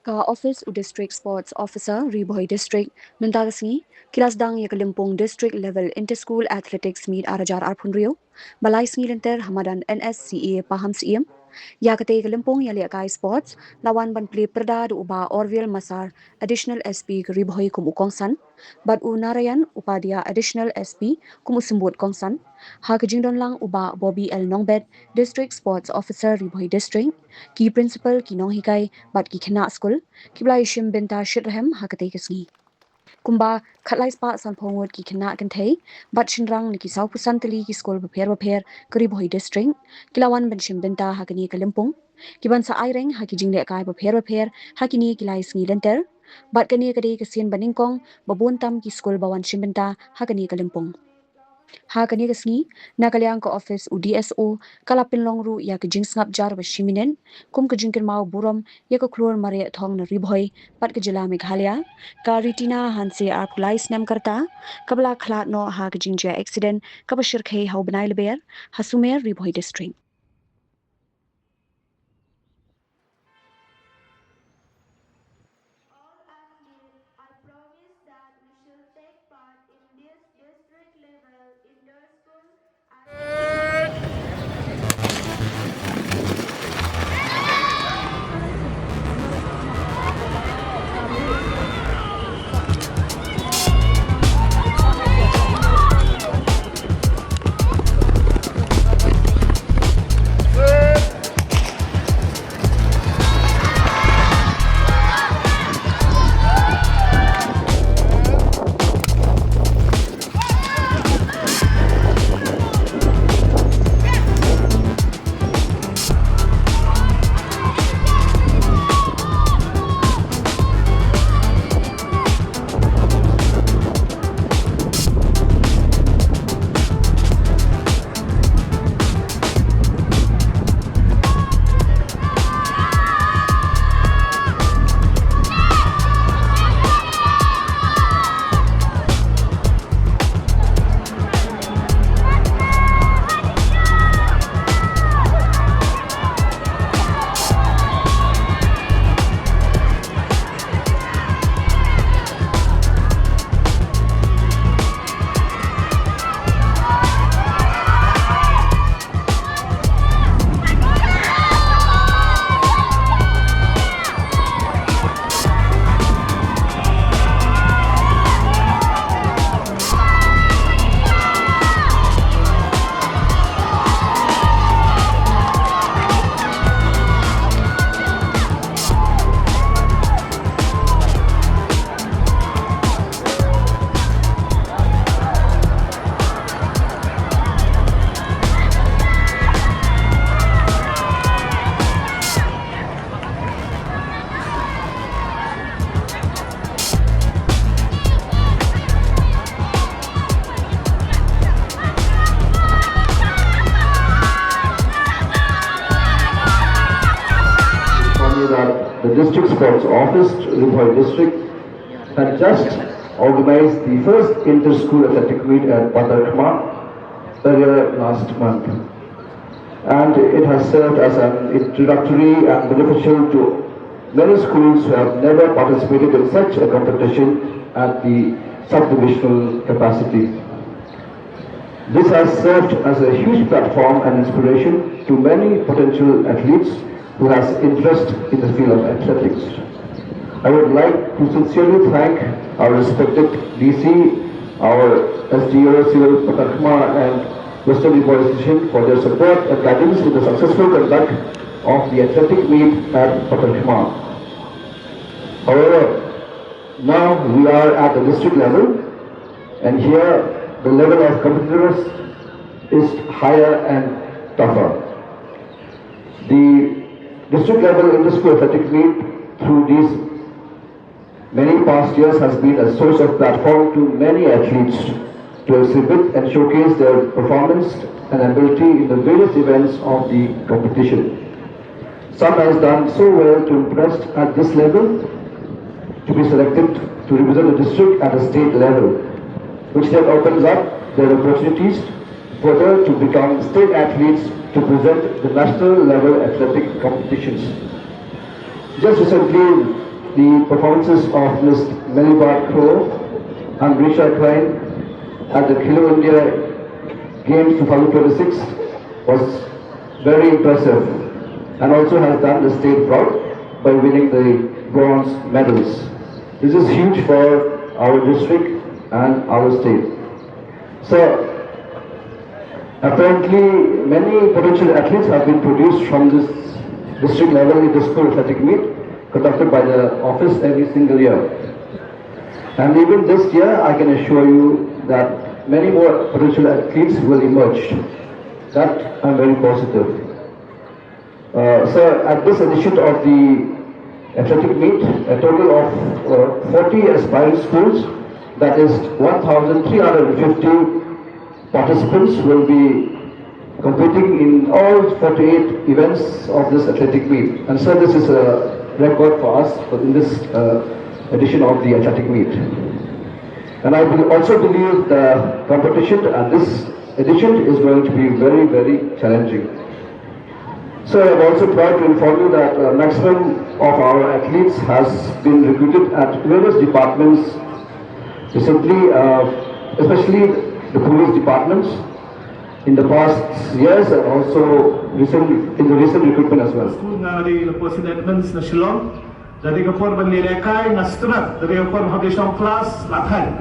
Ka Office u District Sports Officer Riboy District Mendagasni Kilasdang ya Kalimpong District Level Inter-School Athletics Meet Arajar Arpunrio Balai Sngilinter Hamadan NSCA Paham Siem Ya kate Kalimpong ya Liakai Sports lawan ban play perda du uba Orville Masar Additional SP ke Riboy kum ukongsan Bad u Narayan upadia Additional SP kum usumbut kongsan Ha kejingdon lang uba Bobby L Nongbet District Sports Officer Riboy District Ki Principal ki Nong Hikai Bad ki Kena School Kibla Ishim Benta Shitraham Hakate Kisni Kumba Katlai Spa Sanpongwot ki Kena Kantei Bad Shinrang Niki Sau Pusantali ki School Baper Keribohi District Kilawan Benshim Benta Hakani Kalimpong Kiban sa Aireng Haki Jingle Kai Baper Hakini Kilai Sngi Lenter Bad Kani Kade Kasian Baningkong Babuntam ki School Bawan Shimbenta Hakani Kalimpong Ha kani kasni nakaliang ka office u DSO kalapin longru ya ka jing ngap jar ba shiminen kum ka jingkin mau buram ya ka klor mare thong na ribhoi pat ka jila meghalaya ka ritina hanse a pulai snam karta kabla khlat no ha ka jingja accident ka bashir khai hau banai leber hasumer ribhoi district All active, I promise that we shall take part in this district level inter-school That the district sports office, Rupoi district, had just organized the first inter-school athletic meet at Padarkma earlier last month. And it has served as an introductory and beneficial to many schools who have never participated in such a competition at the sub-divisional capacity. This has served as a huge platform and inspiration to many potential athletes who has interest in the field of athletics. I would like to sincerely thank our respected DC, our SDO, Civil Patakma and Western Police Station for their support and guidance in the successful conduct of the athletic meet at Patakma. However, now we are at the district level, and here the level of competitors is higher and tougher. The district level inter-school athletic meet through these many past years has been a source of platform to many athletes to exhibit and showcase their performance and ability in the various events of the competition. Some has done so well to impress at this level to be selected to represent the district at a state level, which then opens up their opportunities further to become state athletes to present the national level athletic competitions. Just recently, the performances of Ms. Melibart Crow and Risha Klein at the Khelo India Games 2026 was very impressive and also has done the state proud by winning the bronze medals. This is huge for our district and our state. So, apparently many potential athletes have been produced from this district level inter-school athletic meet conducted by the office every single year. And even this year, I can assure you that many more potential athletes will emerge. That I'm very positive. So at this edition of the athletic meet, a total of 40 aspiring schools, that is 1,350 participants will be competing in all 48 events of this athletic meet. And so this is a record for us in this edition of the athletic meet. And I also believe the competition and this edition is going to be very, very challenging. So I am also proud to inform you that maximum of our athletes has been recruited at various departments recently, especially the police departments in the past years and also in the recent recruitment as well. School nga di Leposin Edmonds na Shillong, dari kapor banlilekay na student, dari kapor habisong class lathan.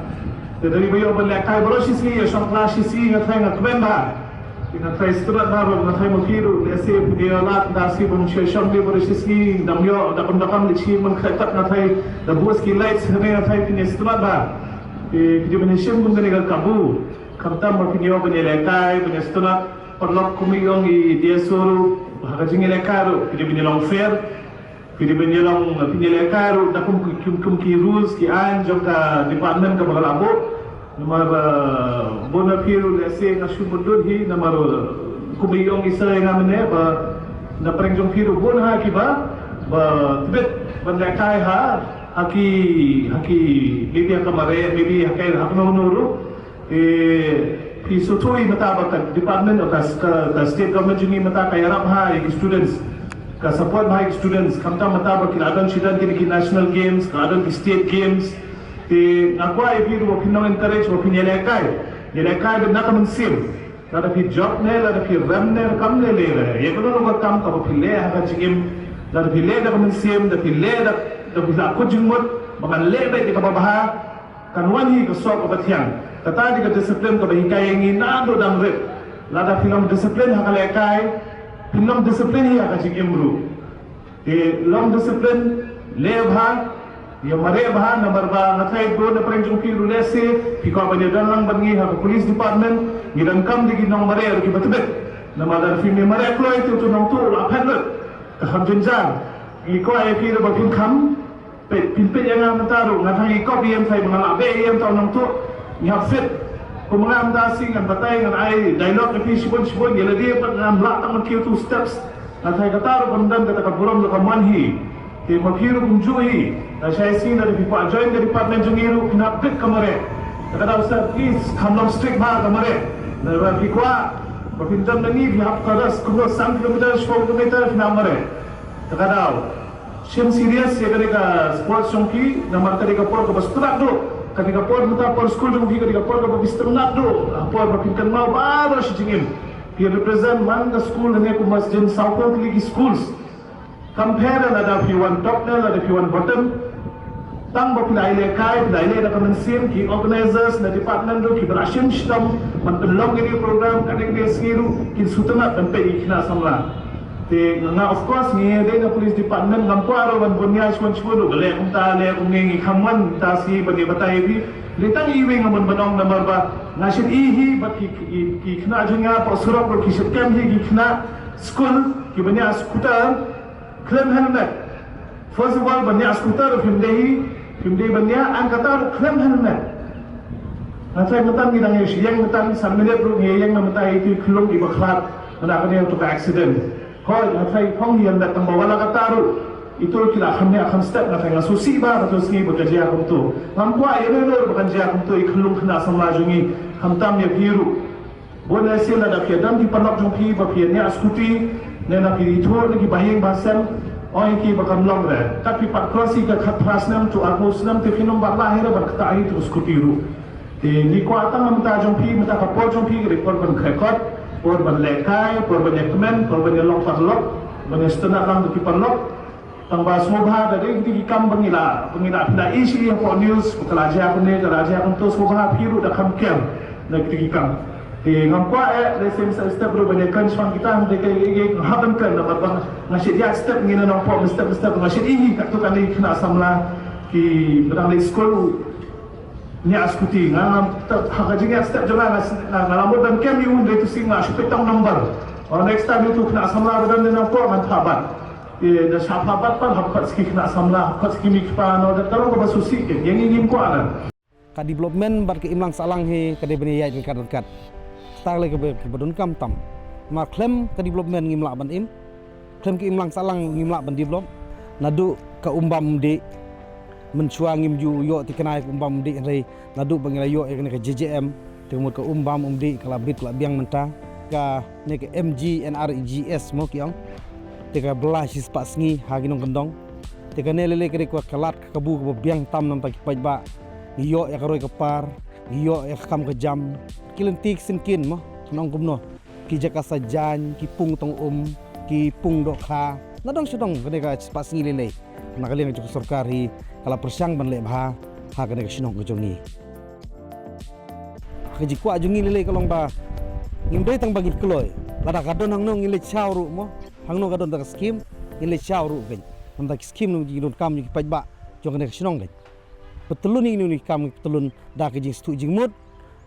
Dari bayo banlilekay borosisi yasong class sisi ngatay ngatwenda. Ngatay student na ro ngatay mokiru lesi pudiolat dasi bungsyong di borosisi damyo dakam lichi man khatat ngatay the boski lights hne ngatay pini student ba. Di benishim bung gani kabu. Kamtam berpinyo banlilekay banestuna perlok kumiyong i diasuru hagajing ilekaro kidi binilong fair kidi binilong pinilekaro dakum kum ki rules ki an joka department ka bagalabo namar bona piru lese ngasu bundud hi namar kumiyong isa ngamne ba na prengjong piru bon ha ki ba tibet banlekai ha haki bibi kamare bibi hakai hakno nuru Pisutui mata bakat department atau state government juni mata kaya rap hai students ka support hai students kamta mata bakil adan shidan ki national games ka adan state games te akwa e biru opinion encourage opinion lekai be nakaman sim kada fi job ne la fi ram ne kam ne le re ye kono no kam ka fi le ha jigim la fi le da kam sim da fi le da fi ko jingmot bakan le be ka babaha kan wani ka so ka bathiang kata di disiplin kebahikai yang ini nado dan rep. Lada film disiplin hakalekai, film disiplin hi hakajik imru. Di long disiplin lebha, yang marebha nomor ba ngatai go na prengjong ki rulese, pika banyadan lang bangi ha police department, ngidan kam di ginong mare ki batbet. Nama dar film mare kloi tu nong tu la phanlet. Ka hamjinjang. Iko ai ki ba pin kam, pin yang mataru ngatai ko biem sai mangala be yem tau nong tu. Yang fit, kumangam dasi ngan batay ngan ay dialogue na shibon yala dia pat ngam latang kiyo 2 steps natay kataro pandan kata kaburam na kamanhi te makiru kumjuhi na siya sin na pipa join the department jungiru kinapit kamare kata usah please come long strict ba kamare na pikwa mapindan na ni bihap karas kuno 1 km 4 km namare kata sim serious ya ka sports chongki na marka ka por ka basturak do ketika por muta por school jung ketika por ka bistunat do por bapinkan mau baru shijingim he represent man the school ne ku masjid south league schools compare na if you want top na if you want bottom tang bapilai le kai pilai le kaman sim ki organizers na department do ki berashim stam man belong ini program kaning de skiru ki sutana tempe ikna samla te nga of course ni de na police department ngam ko aro ban bunya shon shon gale umta le umngi khamman ta si bani batai bi litang iwe ngamon banong number ba nashid ihi ba ki khna junga pa surok ki shkem hi ki khna school ki banya scooter claim helmet first of all banya scooter fimdei banya angkata claim helmet natai matan ni dang yang matan samne pro ni yang matan itu khulung di bakhlat na kanya to accident Hoi, natai pong yang datang bawa la kataru itu kila khamne akan step na kaya susi ba ka susi bekerja kum tu mampu ay no bekerja kum tu iklung khna sama jungi khamtam ya biru bona sila da pia dam di panok jong pi ba pia ne askuti ne na pi itu ni bahing basam orang ki bakam long re tapi pat krosi ka khatras nam tu armus nam te finom bar lahir bar ktai tu skutiru te ni ko atang mata jong pi mata ka por jong pi report ban khekot por ban lekai por ban ekmen por ban long parlok ban stana lang ki parlok tang ba smobha da de ki kam bangila na isi po news kalaja ko ne kalaja ko to smobha piru da kam kem na ki kam ngam kwa le sem step ro bane kan swang kita de ke haban kan na ba ngasih dia step ngina no po step ngasih ini kat tu kan ni kena samla ki berang le school ni askuti ngam ha jinga step jona na lamod dan kem yun de tu singa shupetang number next time itu kena samla dan no po man thabat da shapabat pan hakkat ski kena samla hakkat ski mikpa no da taro ba susi ke yang ingin ko ana ka development bar ke imlang salang he ka de bani yai dekat tak lagi ke kam tam ma klem ke development ngimla ban im klem ke imlang salang ngimla ban develop nadu ka umbam di mencuang ngim ju yo tikenai umbam di re nadu bangila yo ke JJM tengmut ka umbam di kala bit kala biang menta ka ne ke MG NRGS mo kiang teka belah sis pasngi haginong kendong teka ne lele ke ko kalat kabu ko biang tam nam ta pajba yo ya karoi kapar yo ya kam ke jam kilentik singkin mo nong kumno ki jaka sajan ki pung tong ki pung dokha nadong sudong kene ka pas ngilele nakali ng cukup sarkari kala persyang ban le bha ha kene ka sinong jongi kaji kwa jongi lele kalong ba ngimdai tang bagi kloy lada kadon hang nong ngile chawru mo hang nong kadon ta skim ngile chawru gen nam ta skim nong jidon kam ni pajba jong kene ka sinong gen petulun ni kam petulun da ke jing stu jing mut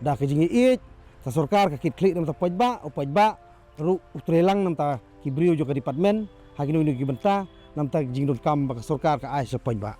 da ke jing iit sa sarkar ka kit klik nam ta pajba ru utrelang nam ta ki brio jo ka department hagino ni ki benta nam ta jing don kam ba ka sarkar ka ai sa pajba